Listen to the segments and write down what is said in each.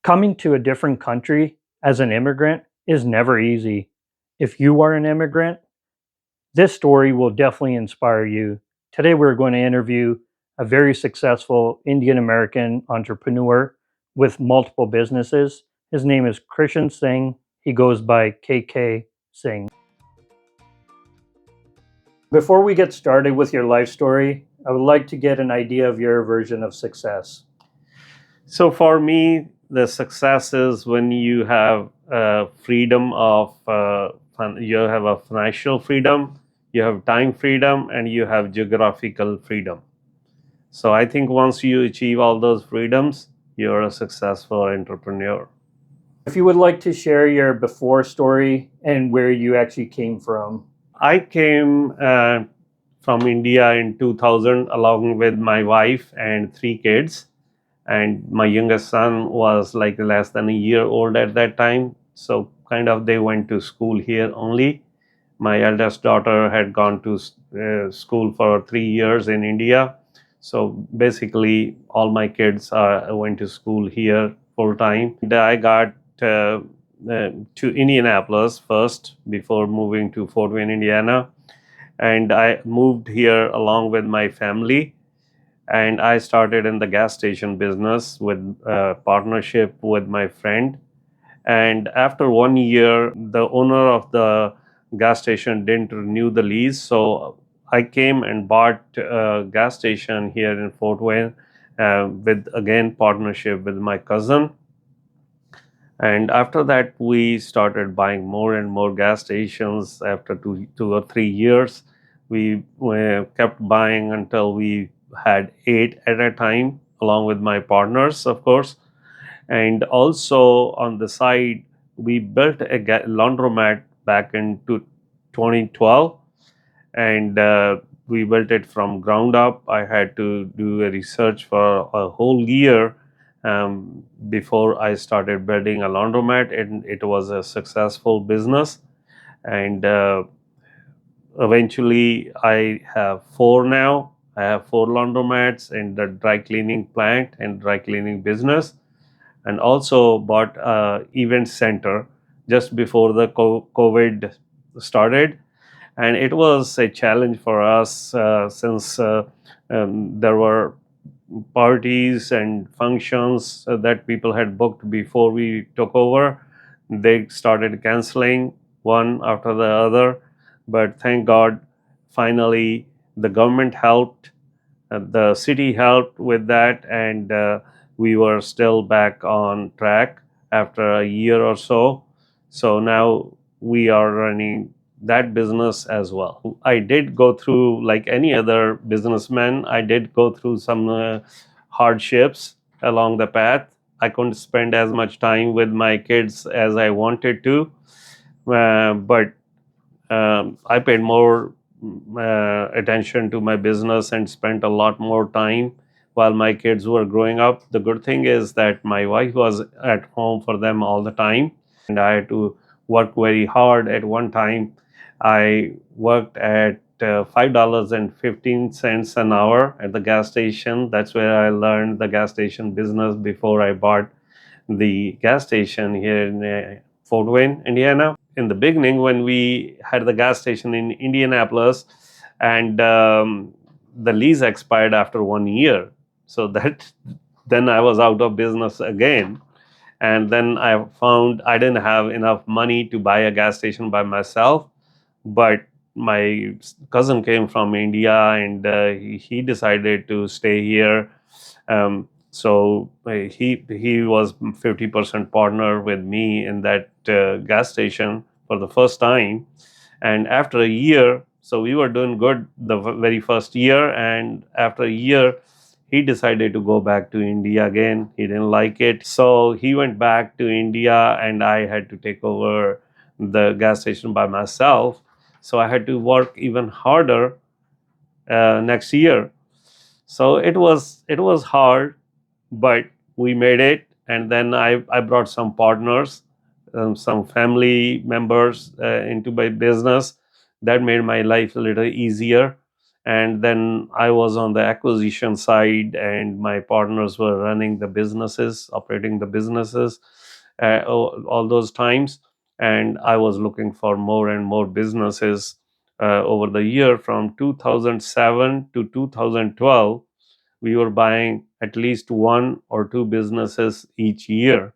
Coming to a different country as an immigrant is never easy. If you are an immigrant, this story will definitely inspire you. Today, we're going to interview a very successful Indian American entrepreneur with multiple businesses. His name is Krishan Singh. He goes by Kay Kay Singh. Before we get started with your life story, I would like to get an idea of your version of success. So for me, the success is when you have freedom of, you have a financial freedom, you have time freedom, and you have geographical freedom. So I think once you achieve all those freedoms, you're a successful entrepreneur. If you would like to share your before story and where you actually came from. I came from India in 2000 along with my wife and 3 kids. And my youngest son was like less than a year old at that time. So kind of they went to school here only. My eldest daughter had gone to school for 3 years in India. So basically all my kids went to school here full time. I got to Indianapolis first before moving to Fort Wayne, Indiana. And I moved here along with my family. And I started in the gas station business with partnership with my friend. And after 1 year, the owner of the gas station didn't renew the lease. So I came and bought a gas station here in Fort Wayne with, again, partnership with my cousin. And after that, we started buying more and more gas stations. After two or 3 years, we kept buying until we had 8 at a time, along with my partners, of course. And also on the side, we built a laundromat back in 2012. And we built it from ground up. I had to do a research for a whole year before I started building a laundromat, and it was a successful business. And eventually, I have 4 now. I have 4 laundromats and the dry cleaning plant and dry cleaning business, and also bought an event center just before the COVID started. And it was a challenge for us since there were parties and functions that people had booked before we took over. They started canceling one after the other. But thank God, finally, the government helped, the city helped with that, and we were still back on track after a year or so. So now we are running that business as well. I did go through, like any other businessman, I did go through some hardships along the path. I couldn't spend as much time with my kids as I wanted to, but I paid more attention to my business and spent a lot more time while my kids were growing up. The good thing is that my wife was at home for them all the time, and I had to work very hard. At one time, I worked at $5.15 an hour at the gas station. That's where I learned the gas station business before I bought the gas station here in Fort Wayne, Indiana. In the beginning, when we had the gas station in Indianapolis, and the lease expired after 1 year, so that then I was out of business again. And then I found I didn't have enough money to buy a gas station by myself, but my cousin came from India, and he decided to stay here. So he was 50% partner with me in that gas station for the first time. And after a year, so we were doing good the very first year, and after a year, he decided to go back to India again. He didn't like it. So he went back to India, and I had to take over the gas station by myself. So I had to work even harder next year. So it was hard, but we made it. And then I brought some partners, some family members into my business. That made my life a little easier. And then I was on the acquisition side, and my partners were running the businesses, operating the businesses all those times. And I was looking for more and more businesses over the year. From 2007 to 2012, we were buying at least one or two businesses each year,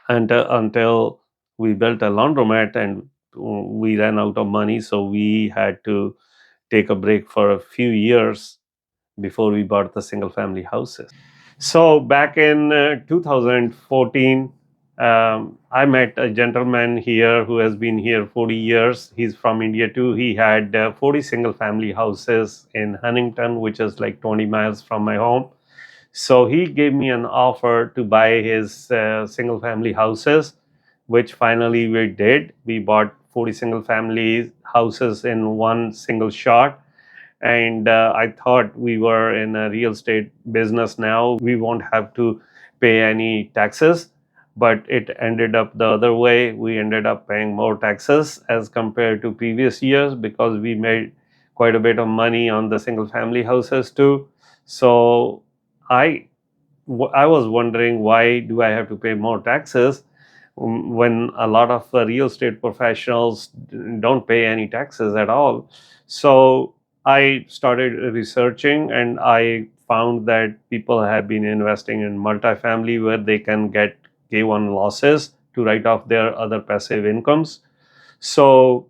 and until we built a laundromat and we ran out of money, so we had to take a break for a few years before we bought the single family houses. So back in 2014, I met a gentleman here who has been here 40 years. He's from India too. He had 40 single family houses in Huntington, which is like 20 miles from my home. So he gave me an offer to buy his single family houses, which finally we did. We bought 40 single family houses in one single shot. And I thought we were in a real estate business now. We won't have to pay any taxes. But it ended up the other way. We ended up paying more taxes as compared to previous years because we made quite a bit of money on the single family houses too. So I I was wondering, why do I have to pay more taxes when a lot of real estate professionals don't pay any taxes at all? So I started researching, and I found that people have been investing in multifamily where they can get K1 losses to write off their other passive incomes. So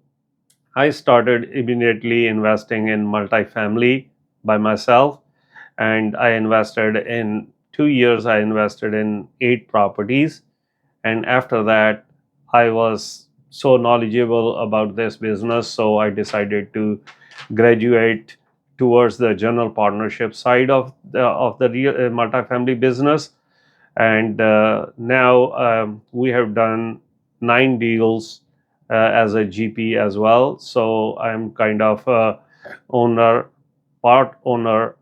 I started immediately investing in multifamily by myself, and I invested in 2 years. I invested in 8 properties, and after that, I was so knowledgeable about this business, so I decided to graduate towards the general partnership side of the real multifamily business. And now we have done 9 deals as a GP as well. So I'm kind of a owner, part owner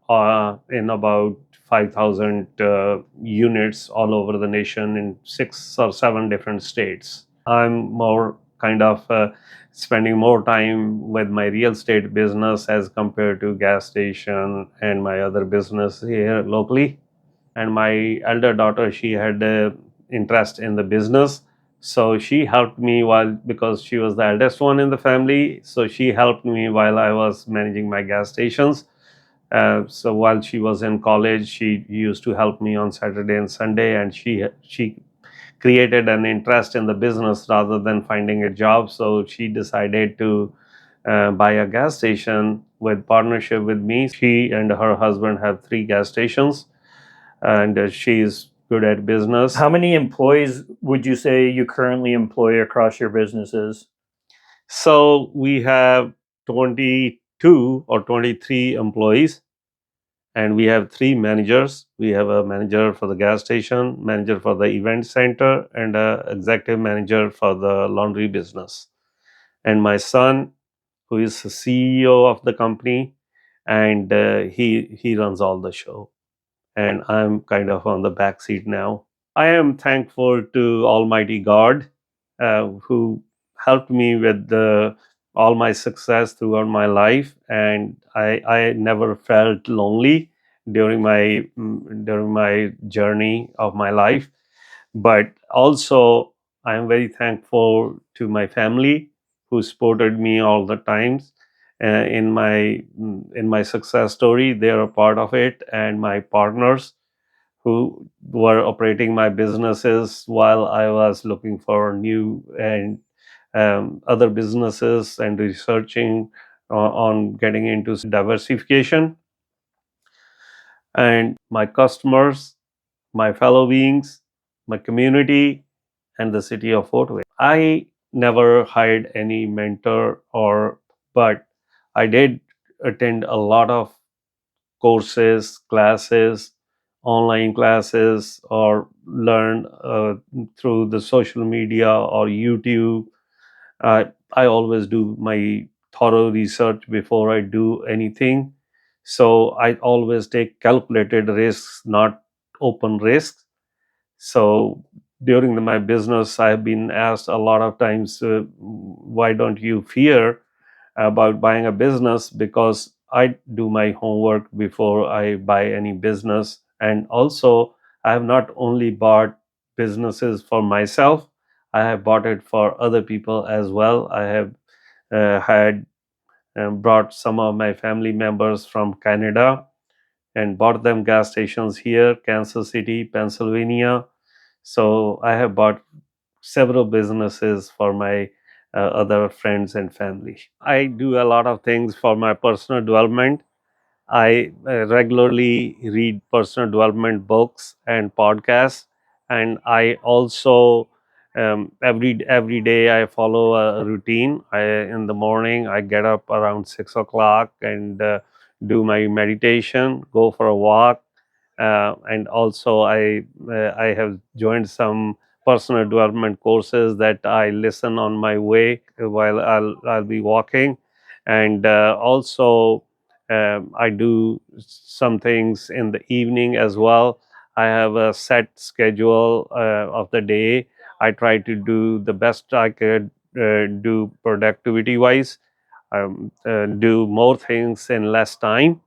in about 5,000 units all over the nation in 6 or 7 different states. I'm more kind of spending more time with my real estate business as compared to gas station and my other business here locally. And my elder daughter, she had interest in the business, so she helped me while, because she was the eldest one in the family, so she helped me while I was managing my gas stations. So while she was in college, she used to help me on Saturday and Sunday, and she created an interest in the business rather than finding a job. So she decided to buy a gas station with partnership with me. She and her husband have 3 gas stations, and she's good at business. How many employees would you say you currently employ across your businesses? So we have 22 or 23 employees, and we have 3 managers. We have a manager for the gas station, manager for the event center, and an executive manager for the laundry business. And my son, who is the CEO of the company, and he runs all the show. And I'm kind of on the back seat now. I am thankful to Almighty God, who helped me with all my success throughout my life, and I never felt lonely during my journey of my life. But also, I am very thankful to my family, who supported me all the times in my success story. They are a part of it, and my partners, who were operating my businesses while I was looking for new and other businesses and researching on getting into diversification. And my customers, my fellow beings, my community, and the city of Fort Wayne. I never hired any mentor, but I did attend a lot of courses, classes, online classes, or learn through the social media or YouTube. I always do my thorough research before I do anything. So I always take calculated risks, not open risks. So during my business, I've been asked a lot of times, why don't you fear about buying a business because I do my homework before I buy any business. And also, I have not only bought businesses for myself, I have bought it for other people as well. I have had brought some of my family members from Canada and bought them gas stations here, Kansas City, Pennsylvania. So I have bought several businesses for my other friends and family. I do a lot of things for my personal development. I regularly read personal development books and podcasts, and I also every day I follow a routine. In the morning I get up around 6 o'clock and do my meditation, go for a walk, and also I have joined some personal development courses that I listen on my way while I'll be walking, and also I do some things in the evening as well. I have a set schedule of the day. I try to do the best I could do productivity wise, do more things in less time.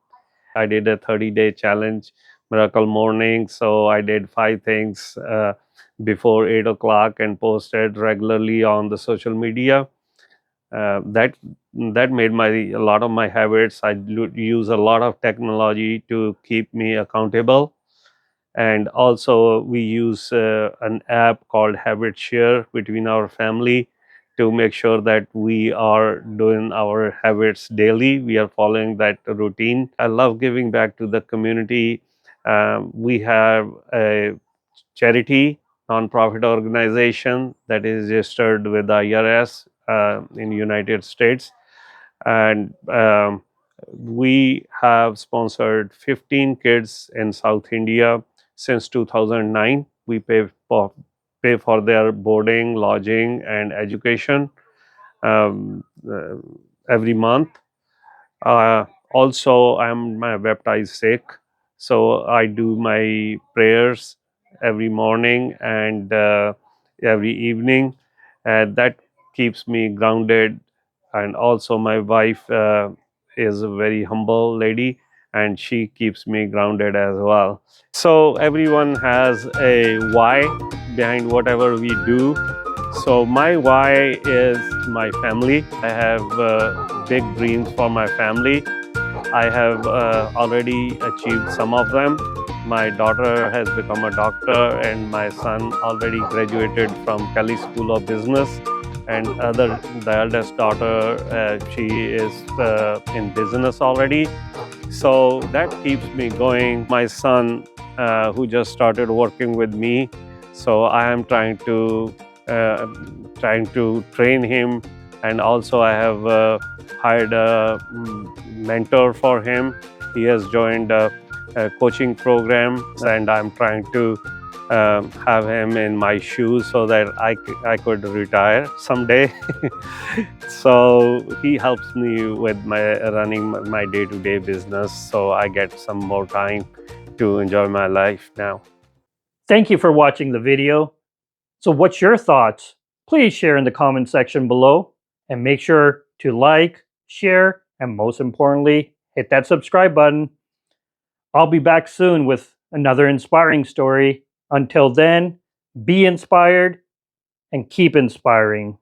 I did a 30-day challenge, Miracle Morning. So I did 5 things before 8 o'clock and posted regularly on the social media. That made my a lot of my habits. I use a lot of technology to keep me accountable, and also we use an app called Habit Share between our family to make sure that we are doing our habits daily. We are following that routine. I love giving back to the community. We have a charity nonprofit organization that is registered with the IRS in United States, and we have sponsored 15 kids in South India since 2009. We pay for their boarding, lodging, and education um, uh, every month. Uh, Also, I'm my baptized Sikh, so I do my prayers every morning and every evening. That keeps me grounded. And also, my wife is a very humble lady, and she keeps me grounded as well. So everyone has a why behind whatever we do. So my why is my family. I have big dreams for my family. I have already achieved some of them. My daughter has become a doctor, and my son already graduated from Kelly School of Business. And the eldest daughter, she is in business already. So that keeps me going. My son, who just started working with me, so I am uh, trying to train him, and also I have hired a mentor for him. He has joined a coaching program, and I'm trying to have him in my shoes so that I could retire someday. So he helps me with my running my day-to-day business, so I get some more time to enjoy my life now. Thank you for watching the video. So what's your thoughts? Please share in the comment section below, and make sure to like, share, and most importantly, hit that subscribe button. I'll be back soon with another inspiring story. Until then, be inspired and keep inspiring.